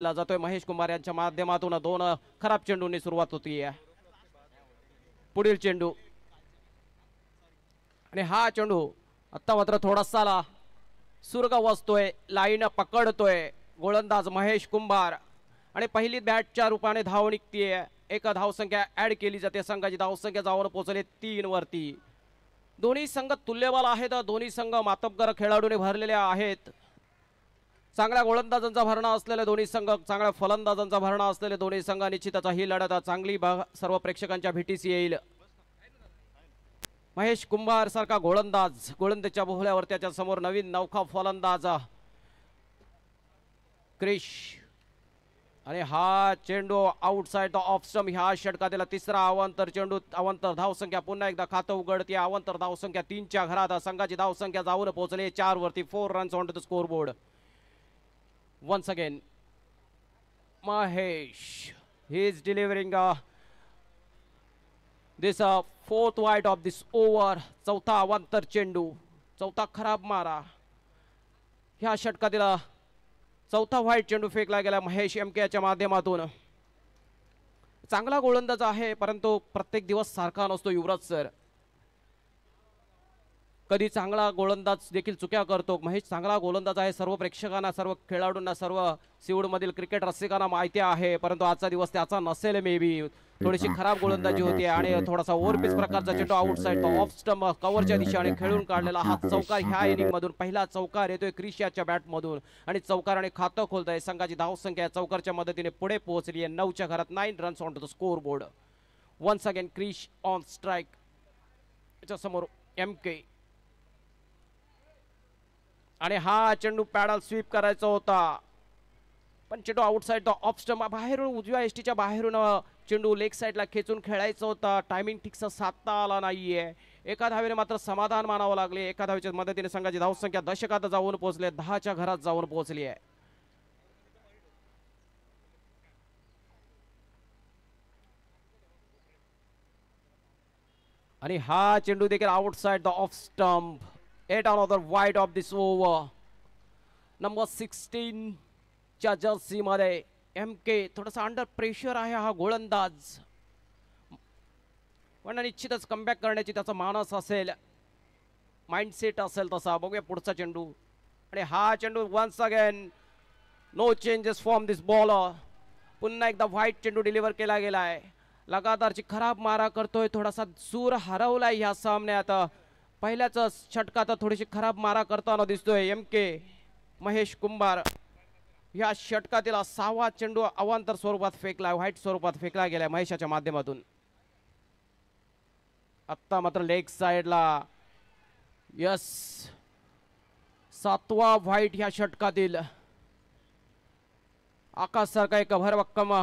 ला जातोय महेश कुमार यांच्या माध्यमातून दोन खराब चेंडूंनी सुरुवात होतीये. पुढील चेंडू आणि हा चेंडू आता मात्र थोडासा सुरग वाजतोय, लाईन पकडतोय गोलंदाज महेश कुंभार आणि पहिली बॅटच्या रूपाने धाव निघतीये. एक धावसंख्या ऍड केली जाते. संघाची धावसंख्या जाऊन पोहोचले 3 वरती. दोन्ही संघ तुल्यबळ आहेत. दोन्ही संघ मातब्बर खेळाडूने भरलेले आहेत. चांगल्या गोलंदाजांचा भरणा असलेले दोन्ही संघ, चांगल्या फलंदाजांचा भरणा असलेले दोन्ही संघ. निश्चितच ही लढत चांगली सर्व प्रेक्षकांच्या भेटीस येईल. महेश कुंभार सारखा गोलंदाज, गोलंदाजच्या बोहल्यावर त्याच्या समोर नवीन नौका फलंदाज क्रिश आणि हा चेंडू आउटसाइड द ऑफ स्टंप. ह्या षटकातील तिसरा अवांतर चेंडू. अवांतर धावसंख्या पुन्हा एकदा खातं उघडते. अवांतर धावसंख्या 3च्या घरात. संघाची धावसंख्या जाऊन पोहोचले 4 वरती. 4 runs on to the score board. once again Mahesh, he is delivering this fourth wide of this over. चौथा अवांतर चेंडू, चौथा खराब मारा. ह्या षटकातील चौथा वाईट चेंडू फेकला गेला महेश एमके च्या माध्यमातून. चांगला गोलंदाज आहे परंतु प्रत्येक दिवस सारखा नसतो युवराज सर. कधी चांगला गोलंदाज देखील चुक्या करतो. महेश चांगला गोलंदाज आहे. सर्व प्रेक्षकांना, सर्व खेळाडूंना, सर्व सिवूडमधील क्रिकेट रसिकांना माहिती आहे. परंतु आजचा दिवस त्याचा नसेल. मे बी थोडीशी खराब गोलंदाजी होती आणि थोडासा ओव्हरपिच प्रकारचा चेंडू आउटसाइड ऑफ स्टंप कव्हरच्या दिशेने खेळून काढलेला हा चौकार. ह्या इनिंग मधून पहिला चौकार येतोय क्रिश याच्या बॅट मधून आणि चौकाराने खातं खोलतंय. संघाची धावसंख्या चौकारच्या मदतीने पुढे पोहोचली आहे 9च्या घरात. 9 runs on to the score board. Once again Krish on strike. याच्या समोर एमके आणि हा चेंडू पॅडल स्वीप करायचा होता पण चेंडू आउटसाइड द ऑफ स्टंप. बाहेरून उजव्या एसटीच्या बाहेरून चेंडू लेग साइडला खेचून खेळायचा होता. टायमिंग ठीकसा साधता आला नाहीये. एका धावेने मात्र समाधान मानावं लागले. एका धावेच्या मदतीने संघाची धावसंख्या दशकात जाऊन पोहोचले. 10च्या घरात जाऊन पोहोचली आहे. आणि हा चेंडू देखील outside the off stump. Yet another wide of this over. Number 16 च्या जर्सी मध्ये एमके. थोडासा अंडर प्रेशर आहे हा गोलंदाज पण निश्चितच कमबॅक करण्याची त्याचा मानस असेल, माइंडसेट असेल तसा. बघूया पुढचा चेंडू आणि हा चेंडू once again no changes from this bowler. पुन्हा एकदा व्हाईट चेंडू डिलिव्हर केला गेलाय. लगातारची खराब मारा करतोय. थोडासा सूर हरवलाय ह्या सामन्यात. पहिल्याच षटकात थोडीशी खराब मारा करताना दिसतोय एमके महेश कुंभार. या षटकातील 6वा चेंडू अवांतर स्वरूपात फेकला, व्हाईट स्वरूपात फेकला गेला महेशाच्या माध्यमातून. आता मात्र लेग साइडला यस 7वा व्हाईट ह्या षटकातील. आकाश सारखा एक भरभक्कम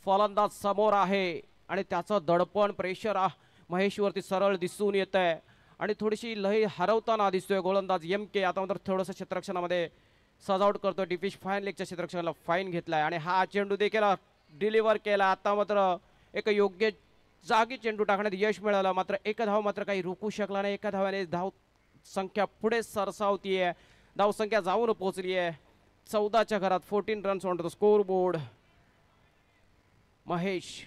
फलंदाज समोर आहे आणि त्याचं दडपण प्रेशर महेशवरती सरळ दिसून येत आहे आणि थोडीशी लय हरवताना दिसतोय गोलंदाज एमके. आता मात्र थोडंसं क्षेत्ररक्षणामध्ये सजावट करतोय. डिफिश फाईन लेगच्या क्षेत्ररक्षणाला फाईन घेतलाय आणि हा चेंडू देखील डिलिव्हर केला. आता मात्र एक योग्य जागी चेंडू टाकण्यात यश मिळालं. मात्र एक धाव मात्र काही रोखू शकला नाही. एका धावाने धाव संख्या पुढे सरसावतीये. धावसंख्या जाऊन पोहोचली आहे 14च्या घरात. 14 runs on to the score board. Mahesh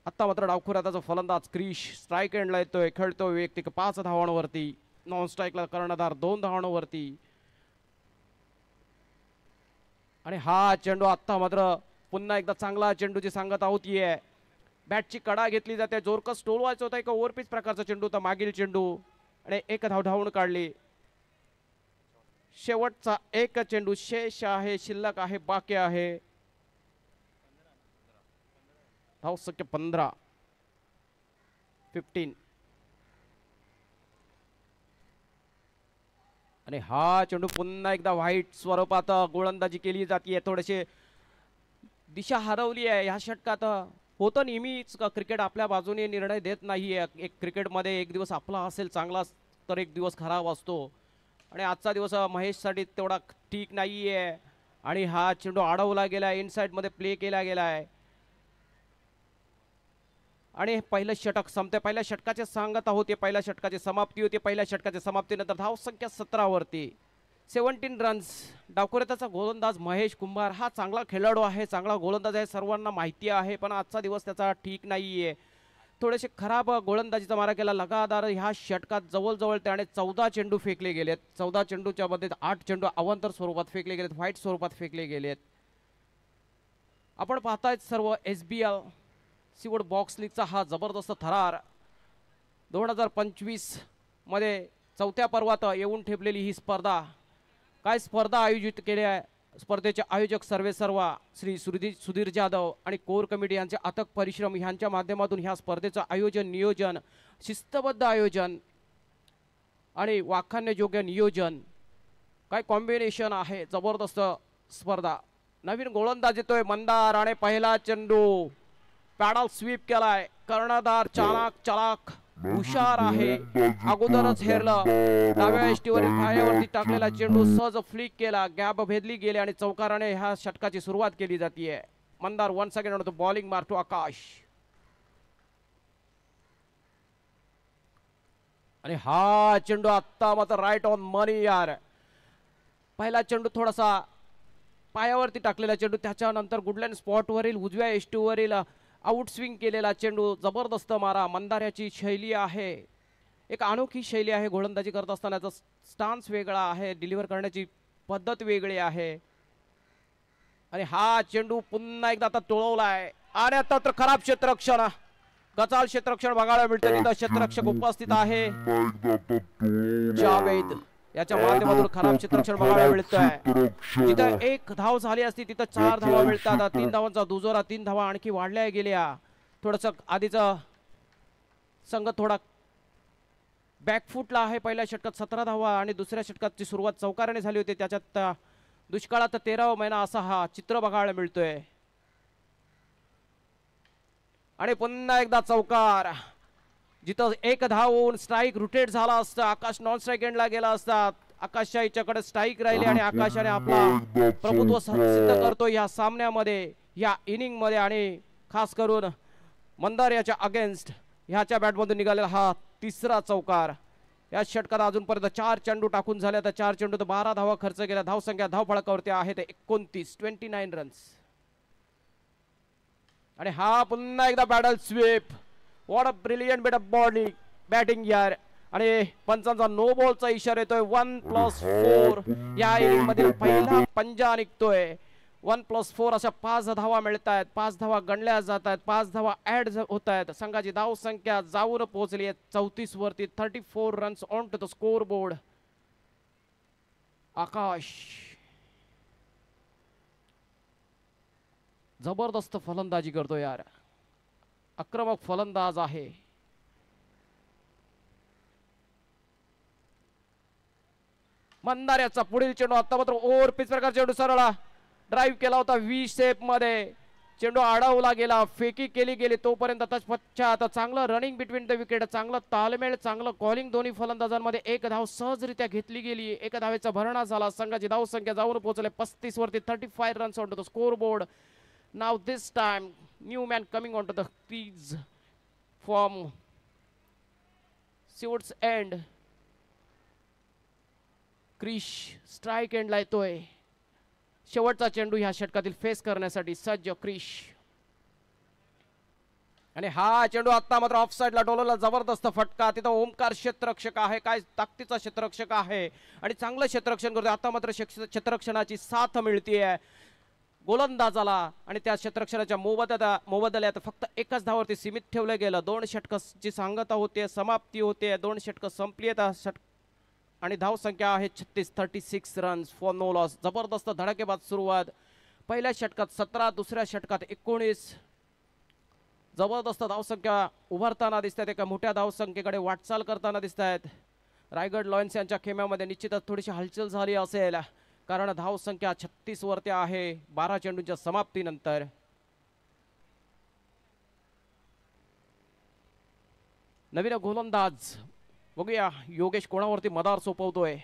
आता मात्र डावखुराचा फलंदाज क्रिश स्ट्राईक एंडला येतोय. खेळतोय वैयक्तिक 5 धावांवरती. नॉन स्ट्राईकला कर्णधार 2 धावांवरती. आणि हा चेंडू आता मात्र पुन्हा एकदा चांगला चेंडूची सांगत होतीये. बॅटची कडा घेतली जाते. जोरकस टोलवायचं होता. एक ओव्हरपिच प्रकारचा चेंडू होता मागील चेंडू आणि एक धाव धावून काढली. शेवटचा एक चेंडू शेष आहे, शिल्लक आहे, बाकी आहे. धावसंख्या 15 आणि हा चेंडू पुन्हा एकदा व्हाईट स्वरूपात गोलंदाजी केली जाते. थोडेसे दिशा हरवली आहे ह्या षटकात. होतं नेहमीच क्रिकेट आपल्या बाजूने निर्णय देत नाहीये. एक क्रिकेटमध्ये एक दिवस आपला असेल चांगला तर एक दिवस खराब असतो आणि आजचा दिवस महेशसाठी तेवढा ठीक नाहीये. आणि हा चेंडू अडवला गेलाय. इनसाइड मध्ये प्ले केला गेलाय आणि पहिलं षटक संपते. पहिल्या षटकाचे सांगत होते. पहिल्या षटकाची समाप्ती होती. पहिल्या षटकाच्या समाप्तीनंतर धावसंख्या 17 वरती. 17 रन्स. डावखुऱ्याचा गोलंदाज महेश कुंभार हा चांगला खेळाडू आहे, चांगला गोलंदाज आहे, सर्वांना माहिती आहे, पण आजचा दिवस त्याचा ठीक नाहीये. थोडेसे खराब गोलंदाजीचा मारा केला लगातार. ह्या षटकात जवळजवळ त्याने 14 चेंडू फेकले गेलेत. 14 चेंडूच्या मध्ये 8 चेंडू अवांतर स्वरूपात फेकले गेलेत, व्हाईट स्वरूपात फेकले गेलेत. आपण पाहतायत सर्व SBL सीवूड बॉक्स लीगचा हा जबरदस्त थरार. 2025 मध्ये चौथ्या पर्वात येऊन ठेपलेली ही स्पर्धा. काय स्पर्धा आयोजित केली आहे. स्पर्धेचे आयोजक सर्वेसर्वा श्री सुधीर जाधव आणि कोर कमिटी यांचे अथक परिश्रम यांच्या माध्यमातून ह्या स्पर्धेचं आयोजन, नियोजन, शिस्तबद्ध आयोजन आणि वाखाणण्यायोग्य नियोजन, काय कॉम्बिनेशन आहे. जबरदस्त स्पर्धा. नवीन गोलंदाज येतोय मंदार आणि पहिला चेंडू पॅडल स्वीप केलाय. कर्णधार चालाक हुशार आहे, अगोदरच हेरलं. डाव्या यष्टीवरील पायावरती टाकलेला चेंडू सहज फ्लिक केला, गॅप भेदली गेली आणि चौकाराने ह्या षटकाची सुरुवात केली जाते. Mandar once again on the bowling mark to Akash. आणि हा चेंडू आता मात्र राईट ऑन मनी यार. पहिला चेंडू थोडासा पायावरती टाकलेला चेंडू, त्याच्यानंतर गुडलँड स्पॉटवरील उजव्या यष्टीवरील आउट स्विंग केलेला चेंडू. जबरदस्त मारा. मंदाऱ्याची शैली आहे, एक अनोखी शैली आहे गोलंदाजी करत असतानाचा. स्टान्स वेगळा आहे, डिलिव्हर करण्याची पद्धत वेगळी आहे. आणि हा चेंडू पुन्हा एकदा आता टोळवलाय आणि आता तर खराब क्षेत्ररक्षण, गचाल क्षेत्ररक्षण बघायला मिळतं. तिथं क्षेत्ररक्षक उपस्थित आहे जावेद, याच्या माध्यमातून खराब क्षेत्ररक्षण बघायला मिळतंय. जिथं 1 धाव झाली असती तिथं 4 धावा मिळतात. 3 धावांचा दुजोरा, 3 धावा आणखी वाढल्या गेल्या. थोडस आधीचा संघ थोडा बॅकफुटला आहे. पहिल्या षटकात 17 धावा आणि दुसऱ्या षटकाची सुरुवात चौकाराने झाली होती. त्याच्यात दुष्काळात 13वा महिना असा हा चित्र बघायला मिळतोय. आणि पुन्हा एकदा चौकार. जिथं 1 धाव होऊन स्ट्राईक रोटेट झाला असता, आकाश नॉन स्ट्राईक एंडला गेला असता. आकाशच्या हिच्याकडे स्ट्राईक राहिली आणि आकाशाने आपला प्रभुत्व सिद्ध करतो या सामन्यामध्ये, या इनिंग मध्ये. आणि खास करून मंदार याच्या अगेन्स्ट ह्याच्या बॅटमधून निघालेला हा तिसरा चौकार. या षटकात अजूनपर्यंत 4 चेंडू टाकून झाले, तर 4 चेंडू तर 12 धावा खर्च केल्या. धावसंख्या धावफलकावरती आहे ते 29 रन्स. आणि हा पुन्हा एकदा paddle sweep. What a brilliant bit of bowling batting यार. आणि पंचांचा नो बॉलचा इशारा येतोय. 1+4 या इनिंग मध्ये पहिला पंजा निघतोय. 1+4 अशा 5 धावा मिळत आहेत, 5 धावा गणल्या जात आहेत, 5 धावा ऍड होत आहेत. संघाची धाव संख्या जाऊन पोहोचली आहे 34 वरती. 34 runs on to the score board. Akash जबरदस्त फलंदाजी करतो यार, आक्रमक फलंदाज आहे. मंदाऱ्याचा पुढील चेंडू आता मात्र ओव्हर पिच प्रकार चेंडू सरळ ड्राईव्ह केला होता व्ही शेप मध्ये. चेंडू अडवला गेला, फेकी केली गेली. तोपर्यंत पश्चात चांगलं रनिंग बिटवीन द विकेट, चांगलं तालमेळ, चांगलं कॉलिंग दोन्ही फलंदाजांमध्ये. 1 धाव सहजरित्या घेतली गेली. 1 धावेचा भरणा झाला. संघाची धाव संख्या जाऊन पोहोचले 35 वरती. 35 runs on to the score board. Now this time new man coming on to the crease from Seawoods end. Krish strike एंडला येतोय. शेवटचा चेंडू ह्या षटकातील फेस करण्यासाठी सज्ज क्रिश. आणि हा चेंडू आता मात्र ऑफ साइडला डोलवला. जबरदस्त फटका. तिथं ओमकार क्षेत्ररक्षक आहे, काय ताकदीचा क्षेत्ररक्षक आहे आणि चांगलं क्षेत्ररक्षण करतोय. आता मात्र क्षेत्ररक्षणाची साथ मिळतीये गोलंदाजाला आणि त्या क्षेत्ररक्षणाच्या मोबदल्यात फक्त 1च धावावरती सीमित ठेवलं गेलं. 2 षटकाची सांगता होते, समाप्ती होते. 2 षटक संपली आणि धाव संख्या आहे 36 रन्स फॉर नो लॉस. जबरदस्त धडाकेबाज सुरुवात. पहिल्या षटकात 17, दुसऱ्या षटकात 19. जबरदस्त धावसंख्या उभारताना दिसत आहेत, एका मोठ्या धावसंख्येकडे वाटचाल करताना दिसत आहेत. रायगड लॉयन्स यांच्या खेम्यामध्ये निश्चितच थोडीशी हलचल झाली असेल, कारण धावसंख्या 36 वरती आहे 12 चेंडूंच्या समाप्तीनंतर. नवीन गोलंदाज बघूया योगेश कोणावरती मदार सोपवतोय.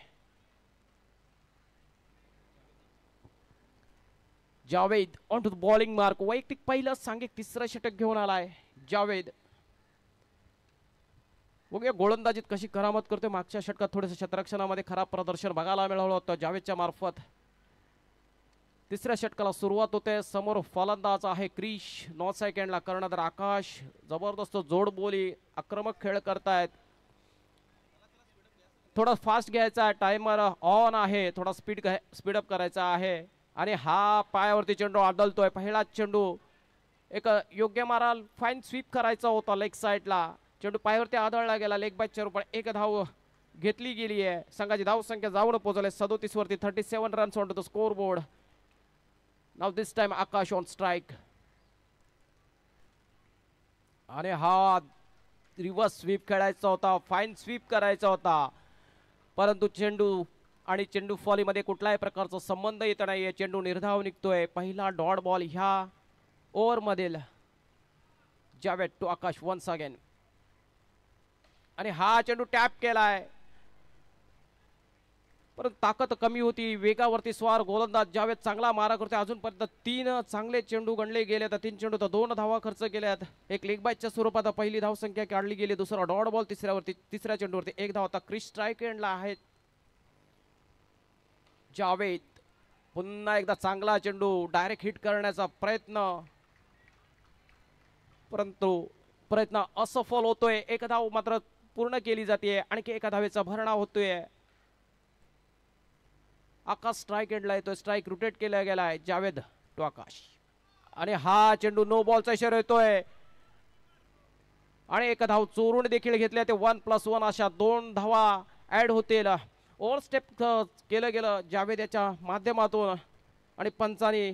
Javed on to the bowling mark. वैयक्तिक पहिलं सांघिक 3रं षटक घेऊन आलाय जावेद. बघूया गोलंदाजीत कशी करामत करतोय. मागच्या षटकात थोडेसे क्षेत्ररक्षणामध्ये खराब प्रदर्शन बघायला मिळालं होतं जावेदच्या मार्फत. तिसऱ्या षटकाला सुरुवात होते. समोर फलंदाज आहे क्रिश, 9 सेकंडला कर्णधार आकाश. जबरदस्त जोडबोली, आक्रमक खेळ करतायत. थोडा फास्ट घ्यायचा आहे, टाइमर ऑन आहे, थोडा स्पीडअप करायचा आहे. आणि हा पायावरती चेंडू आदळतोय. पहिला चेंडू एक योग्य माराल, फाईन स्वीप करायचा होता लेग साईडला. चेंडू पायावरती आदळला गेला. लेग बायच्या रूपाने एक धाव घेतली गेली आहे. संघाची धाव संख्या जाऊन पोहोचले 37 वरती. 37 runs on to the score board. Now this time Akash on strike. आणि हा रिव्हर्स स्वीप खेळायचा होता, फाईन स्वीप करायचा होता, परंतु चेंडू आणि चेंडू फॉलीमध्ये कुठल्याही प्रकारचा संबंध येत नाहीये. चेंडू निर्धाव निघतोय. पहिला डॉट बॉल ह्या ओव्हरमधील. Javed to Akash once again. आणि हा चेंडू टॅप केलाय, परंतु ताकद कमी होती. वेगावरती स्वार गोलंदाज जावेद चांगला मारा करतोय. अजूनपर्यंत 3 चांगले चेंडू गणले गेले. 3 चेंडू तर 2 धावा खर्च केल्यात. एक लेग बायच्या स्वरूपात पहिली धाव संख्या काढली गेली. दुसरा डॉट बॉल तिसऱ्या चेंडूवरती 1 धाव. आता क्रिस स्ट्राइक एंडला आहे जावेद. पुन्हा एकदा चांगला चेंडू डायरेक्ट हिट करण्याचा प्रयत्न, परंतु प्रयत्न असफल होतोय. 1 धाव मात्र पूर्ण केली जाते. आणखी 1 धावेचा भरणा होतोय. आकाश स्ट्राइक एंडला येतोय. स्ट्राइक रोटेट केला गेलाय. जावेद टू आकाश. आणि हा चेंडू नो बॉलचा इशारा येतोय. आणि 1 धाव चोरून देखील घेतले. ते 1+1 अशा 2 धावा ऍड होतील. ओव्हर स्टेप केलं गेलं जावेद याच्या माध्यमातून. आणि पंचाने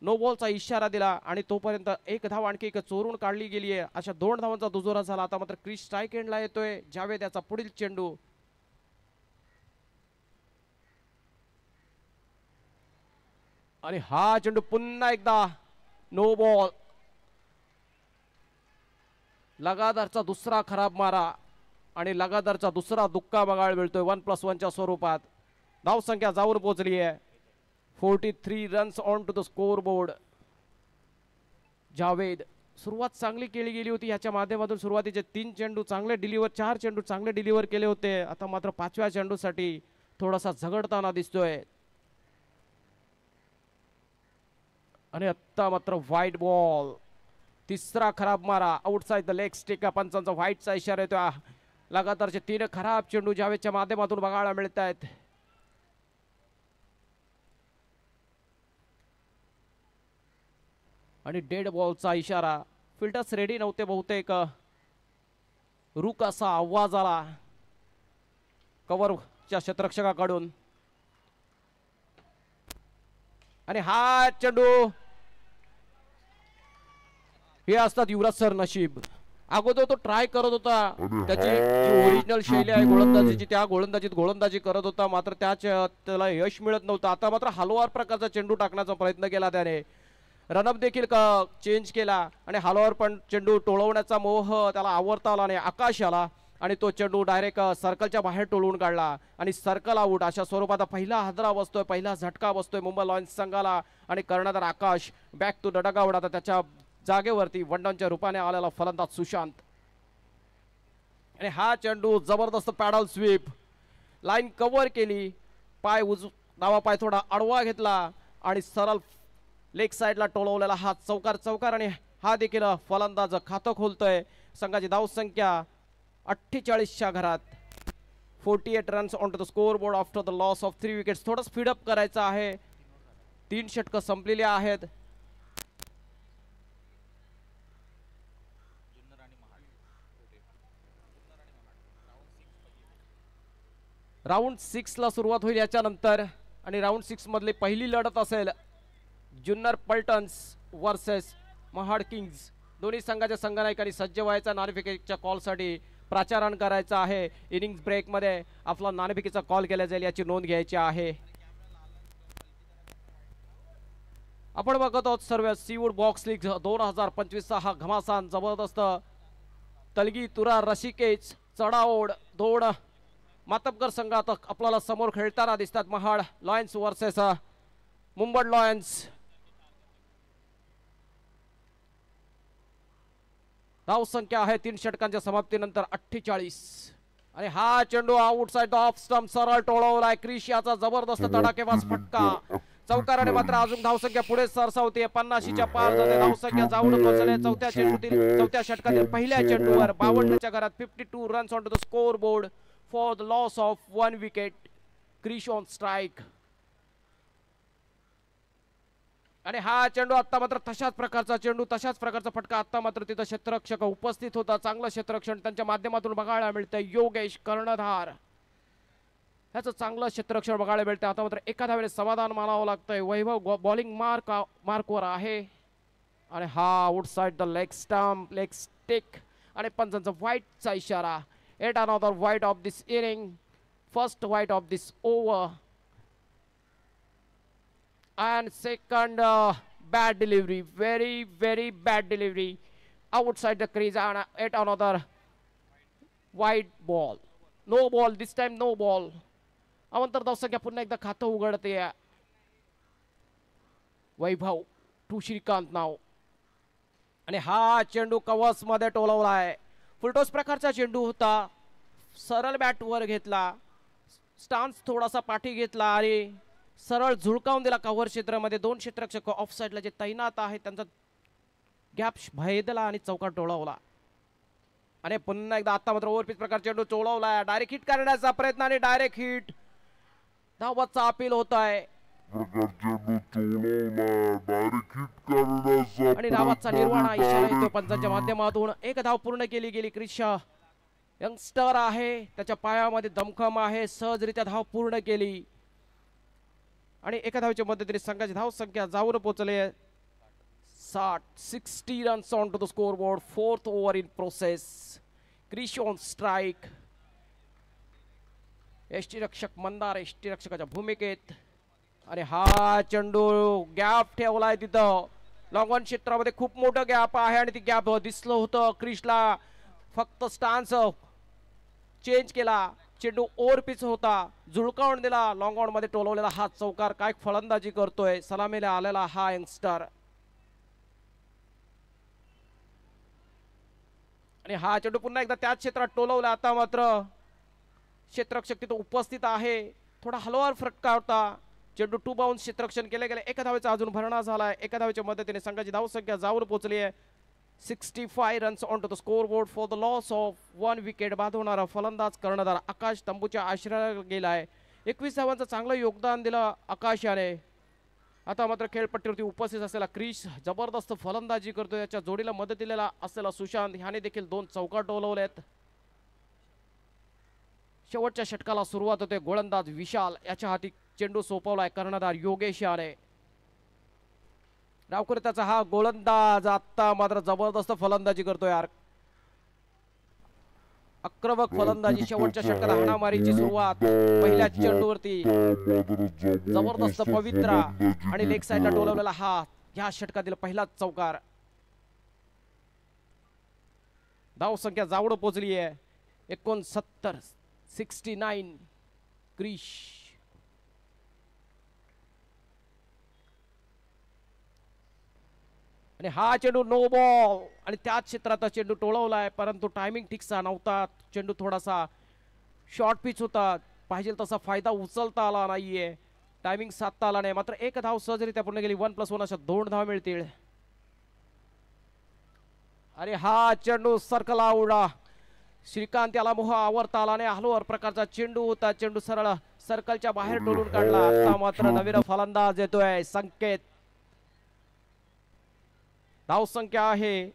नो बॉलचा इशारा दिला. आणि तोपर्यंत 1 धाव आणखी 1 चोरून काढली गेली आहे. अशा 2 धावांचा दुजोरा झाला. आता मात्र क्रिस स्ट्राइक एंडला येतोय जावेद याचा पुढील चेंडू. आणि हा चेंडू पुन्हा एकदा नो बॉल. लगातारचा दुसरा खराब मारा आणि लगातारचा दुसरा दुक्का बघायला मिळतोय 1+1च्या स्वरूपात. धाव संख्या जाऊन पोहोचली आहे 43 runs on to the score board. Javed सुरुवात चांगली केली गेली होती. याच्या माध्यमातून सुरुवातीचे 3 चेंडू चांगले डिलिव्हर, 4 चेंडू चांगले डिलिव्हर केले होते. आता मात्र 5व्या चेंडूसाठी थोडासा झगडताना दिसतोय. आणि आता मात्र व्हाईट बॉल. तिसरा खराब मारा आउटसाइड द लेग स्टिक. पंचांचा व्हाईटचा इशारा येतो. लगातारचे 3 खराब चेंडू जावेदच्या माध्यमातून बघायला मिळत आहेत. आणि डेड बॉलचा इशारा. फिल्डर्स रेडी नव्हते बहुतेक. रुक असा आवाज आला कव्हरच्या क्षेत्ररक्षकाकडून. आणि हा चेंडू, हे असतात युवराज सर नशीब. अगोदर तो ट्राय करत होता, त्याची जी ओरिजिनल शैली आहे गोलंदाजीची, त्या गोलंदाजीत गोलंदाजी करत होता, मात्र त्याला यश मिळत नव्हतं. आता मात्र हलवार प्रकारचा चेंडू टाकण्याचा प्रयत्न केला त्याने. रनअप देखील चेंज केला आणि हलवार पण चेंडू टोळवण्याचा मोह त्याला आवरता आला नाही. आकाश आला आणि तो चेंडू डायरेक्ट सर्कलच्या बाहेर टोळून काढला आणि सर्कल आउट अशा स्वरूपात पहिला हादरा बसतोय, पहिला झटका बसतोय मुंबई लॉयन्स संघाला. आणि कर्णधार आकाश बॅक टू द डगआउट. आता त्याच्या जागेवरती वनडाऊनच्या रूपाने आलेला फलंदाज सुशांत. आणि हा चेंडू जबरदस्त पॅडल स्वीप, लाईन कव्हर केली, डावा पाय थोडा आडवा घेतला आणि सरळ लेग साइडला टोलवलेला हा चौकार. आणि हा देखील फलंदाज खातं खोलतोय. संघाची धाव संख्या 48च्या घरात. 48 runs on to the score board after the loss of 3 wickets. थोडं स्पीडअप करायचं आहे. 3 षटकं संपलेली आहेत. राऊंड 6 ला सुरुवात होईल याच्यानंतर. आणि राऊंड 6 मधली पहिली लढत असेल जुन्नर पलटन्स वर्सेस महाड किंग्ज. दोन्ही संघाच्या संघनायकांनी सज्ज व्हायचा. नाणेफेकीच्या कॉलसाठी प्राचारण करायचं आहे. इनिंग्स ब्रेक मध्ये आपला नाणेफेकीचा कॉल केला जाईल याची नोंद घ्यायची आहे. आपण बघत आहोत सर्व सीवूड बॉक्स लीग 2025चा हा घमासान जबरदस्त तलगी तुरा रसिकेच चढाओढ 2 मातबगर संघात आपल्याला समोर खेळताना दिसतात. Mahad Lions versus Mumbai Lions. धाव संख्या आहे 3 षटकांच्या समाप्तीनंतर 48. आणि हा चेंडू आउटसाइड द ऑफ स्टंप सरळ टोळवलाय. क्रिश याचा जबरदस्त तडाखेबाज फटका. चौकाराने मात्र अजून धावसंख्या पुढे सरसावते. 50च्या पार जाते. धावसंख्या जाऊन पोहोचले चौथ्या षटकातील पहिल्या चेंडूवर 52च्या घरात 52 runs on to the score board for the loss of 1 wicket. Krish on strike. आणि हा चेंडू आता मात्र तशाच प्रकारचा चेंडू, तशाच प्रकारचा फटका. आता मात्र तिथं क्षेत्ररक्षक उपस्थित होता. चांगलं क्षेत्ररक्षण त्यांच्या माध्यमातून बघायला मिळतंय. योगेश कर्णधार ह्याचं चांगलं क्षेत्ररक्षण बघायला मिळतंय. आता मात्र एका धावेने समाधान मानावं लागतंय. वैभव बॉलिंग मार्कवर आहे. आणि हा outside the leg stump, leg stick. आणि पंचांचा व्हाईटचा इशारा. At another white off this inning, first white off this over. And second bad delivery, very bad delivery outside the crease and yet another wide ball. No ball this time, no ball. अवंतर धावसंख्या पुन्हा एकदा खातं उघडते. वैभव to Shrikant नाव. आणि हा चेंडू कवच मध्ये टोलवलाय. फुलटॉस प्रकारचा चेंडू होता. सरळ बॅट वर घेतला, स्टान्स थोडासा पाठी घेतला आणि सरळ झुळकावून दिला कव्हर क्षेत्रामध्ये. 2 क्षेत्ररक्षक ऑफ साइडला जे तैनात आहेत त्यांचा गॅप भेदला आणि चौकार टोळवला. आणि पुन्हा एकदा आता मात्र ओव्हरपिच प्रकार चेंडू टोळवला. डायरेक्ट हिट करण्याचा प्रयत्न आणि डायरेक्ट हिट. धावचा अपील होत आहे आणि धावाचा निर्वाणा इशारा येतो पंचांच्या माध्यमातून. एक धाव पूर्ण केली गेली. क्रिश यंगस्टर आहे, त्याच्या पायामध्ये दमखम आहे. सहजरित्या धाव पूर्ण केली आणि एका धावेच्या मदतीने संघाची धाव संख्या जाऊन पोहोचले 60 runs on to the score board. 4th over in process. Krish on strike. यष्टीरक्षक मंदार यष्टीरक्षकाच्या भूमिकेत. आणि हा चेंडू गॅप ठेवलाय तिथं. लॉंग ऑन क्षेत्रामध्ये खूप मोठं गॅप आहे आणि ती गॅप दिसलं होतं. क्रिशला फक्त स्टान्स चेंज केला. चेंडू ओव्हर पिच होता, झुळकावून दिला. लॉंग ऑन मध्ये टोलवलेला हा चौकार. काय फलंदाजी करतोय सलामीला आलेला हा यंगस्टर. आणि हा चेंडू पुन्हा एकदा त्याच क्षेत्रात टोलवला. आता मात्र क्षेत्ररक्षक तिथं उपस्थित आहे. थोडा हलवार फटका होता. चेंडू 2 बाउन्स क्षेत्ररक्षण केले गेले. एका धावेचा अजून भरणा झालाय. एका धावेच्या मदतीने संघाची धावसंख्या जाऊन पोहोचली आहे 65 runs on to the score board for the loss of 1 wicket. बाद होणारा फलंदाज कर्णधार आकाश तंबूच्या आश्रयाला गेलाय. 21 धावांचं चांगलं योगदान दिलं आकाश याने. आता मात्र खेळपट्टीवरती उपस्थित असलेला क्रिश जबरदस्त फलंदाजी करतो. याच्या जोडीला मदत दिलेला असलेला सुशांत ह्याने देखील 2 चौकार टोलवलेत. शेवटच्या षटकाला सुरुवात होते. गोलंदाज विशाल याच्या हाती चेंडू सोपवलाय कर्णधार योगेश याने. डावखुरी त्याचा हा गोलंदाज आता मात्र जबरदस्त फलंदाजी करतोय यार. आक्रमक फलंदाजी. शेवटच्या षटकाला हाणामारीची सुरुवात. पहिल्या चेंडूवरती जबरदस्त पवित्रा आणि लेग साइडला टोलवलेला हा या षटकातील पहिलाच चौकार. धाव संख्या जावड पोहोचली आहे 69. क्रिश आणि हा चेंडू नो बॉल आणि त्याच क्षेत्रात चेंडू टोळवलाय. परंतु टायमिंग ठीकसा नव्हता. चेंडू थोडासा शॉर्ट पिच होता. पाहिजे तसा फायदा उचलता आला नाहीये. टायमिंग साधता आला नाही. मात्र एक धाव सहजरित्या पूर्ण गेली. 1+1 अशा 2 धाव मिळतील. आणि हा चेंडू सर्कला उडा. श्रीकांत याला मोह आवरता आला नाही. हलवार प्रकारचा चेंडू होता. चेंडू सरळ सर्कलच्या बाहेर टोलून काढला. आता मात्र नवीन फलंदाज येतोय संकेत. धाव संख्या आहे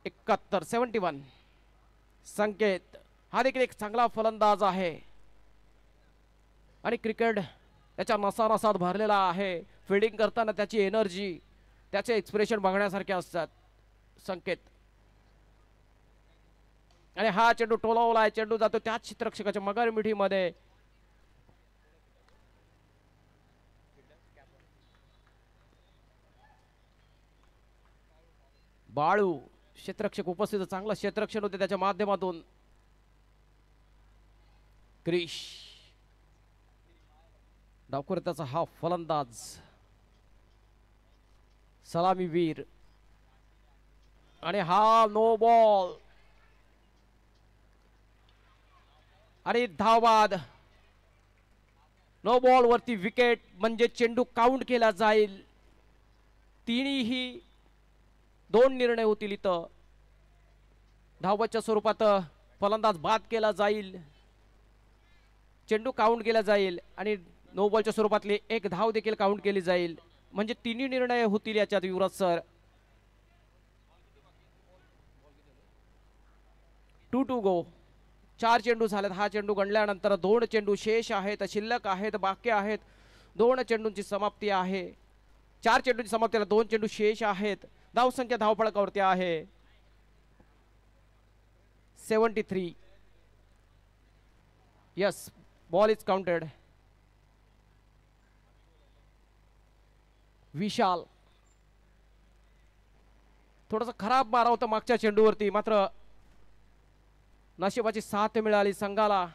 71. संकेत हा देखील एक चांगला फलंदाज आहे आणि क्रिकेट त्याच्या नसानसात भरलेला आहे. फिल्डिंग करताना त्याची एनर्जी, त्याचे एक्सप्रेशन बघण्यासारखे असतात संकेत. आणि हा चेंडू टोलवलाय. चेंडू जातो त्याच क्षेत्ररक्षकाच्या मगर मिठीमध्ये. बाळू क्षेत्ररक्षक उपस्थित. चांगलं क्षेत्ररक्षण होते त्याच्या माध्यमातून. क्रिश डावखुरी त्याचा हा फलंदाज सलामीवीर आणि हा नो बॉल आणि धावबाद. नो बॉल वरती विकेट म्हणजे चेंडू काउंट केला जाईल. तिन्ही 2 निर्णय होतील इथं. धावबादच्या स्वरूपात फलंदाज बाद केला जाईल, चेंडू काउंट केला जाईल आणि नो बॉलच्या स्वरूपातली 1 धाव देखील काउंट केली जाईल. म्हणजे तिन्ही निर्णय होतील याच्यात युवराज सर. 2 गो. 4 चेंडू झालेत. हा चेंडू गणल्यानंतर 2 चेंडू शेष आहेत, शिल्लक आहेत, बाकी आहेत. 2 चेंडूंची समाप्ती आहे. 4 चेंडूंची समाप्तीला 2 चेंडू शेष आहेत. धावसंख्या धावफलकावरती आहे 73. Yes, ball is counted. Vishal थोडासा खराब मारा होता मागच्या चेंडूवरती, मात्र नशिबाची साथ मिळाली संघाला.